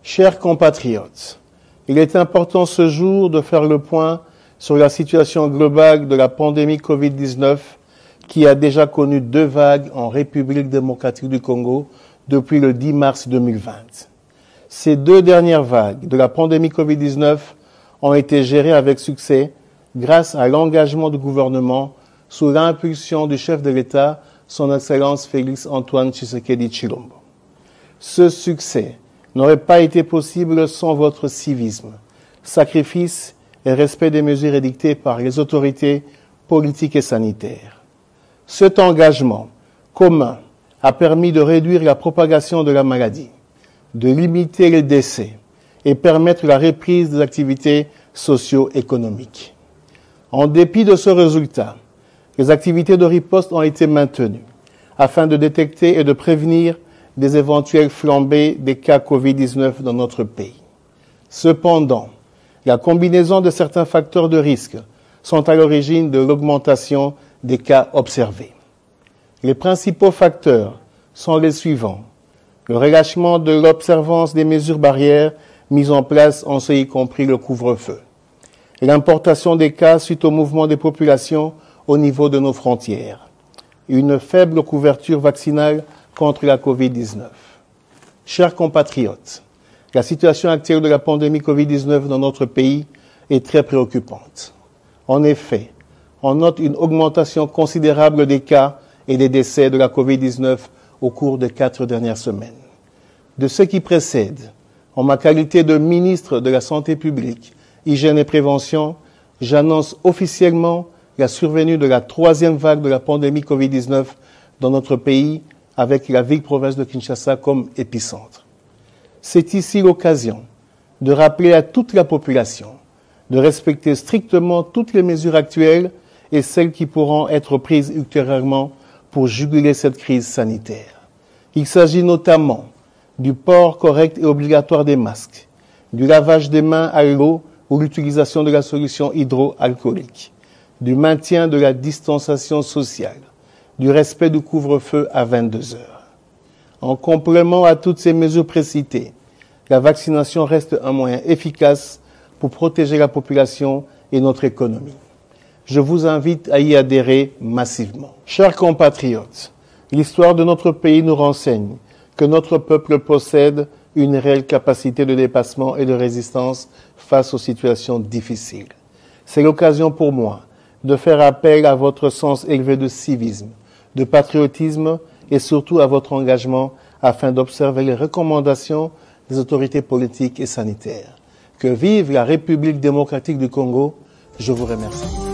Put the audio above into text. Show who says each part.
Speaker 1: Chers compatriotes, il est important ce jour de faire le point sur la situation globale de la pandémie Covid-19 qui a déjà connu 2 vagues en République démocratique du Congo depuis le 10 mars 2020. Ces 2 dernières vagues de la pandémie Covid-19 ont été gérées avec succès grâce à l'engagement du gouvernement sous l'impulsion du chef de l'État, son Excellence Félix Antoine Tshisekedi Tshilombo. Ce succès n'aurait pas été possible sans votre civisme, sacrifice et respect des mesures édictées par les autorités politiques et sanitaires. Cet engagement commun a permis de réduire la propagation de la maladie, de limiter les décès et permettre la reprise des activités socio-économiques. En dépit de ce résultat, les activités de riposte ont été maintenues afin de détecter et de prévenir des éventuelles flambées des cas Covid-19 dans notre pays. Cependant, la combinaison de certains facteurs de risque sont à l'origine de l'augmentation des cas observés. Les principaux facteurs sont les suivants. Le relâchement de l'observance des mesures barrières mises en place, en ce y compris le couvre-feu. L'importation des cas suite au mouvement des populations au niveau de nos frontières. Une faible couverture vaccinale contre la Covid-19. Chers compatriotes, la situation actuelle de la pandémie Covid-19 dans notre pays est très préoccupante. En effet, on note une augmentation considérable des cas et des décès de la Covid-19 au cours des 4 dernières semaines. De ce qui précède, en ma qualité de ministre de la Santé publique, Hygiène et Prévention, j'annonce officiellement la survenue de la 3e vague de la pandémie Covid-19 dans notre pays, avec la ville-province de Kinshasa comme épicentre. C'est ici l'occasion de rappeler à toute la population de respecter strictement toutes les mesures actuelles et celles qui pourront être prises ultérieurement pour juguler cette crise sanitaire. Il s'agit notamment du port correct et obligatoire des masques, du lavage des mains à l'eau ou l'utilisation de la solution hydroalcoolique, du maintien de la distanciation sociale, du respect du couvre-feu à 22 heures. En complément à toutes ces mesures précitées, la vaccination reste un moyen efficace pour protéger la population et notre économie. Je vous invite à y adhérer massivement. Chers compatriotes, l'histoire de notre pays nous renseigne que notre peuple possède une réelle capacité de dépassement et de résistance face aux situations difficiles. C'est l'occasion pour moi de faire appel à votre sens élevé de civisme, de patriotisme et surtout à votre engagement afin d'observer les recommandations des autorités politiques et sanitaires. Que vive la République démocratique du Congo. Je vous remercie.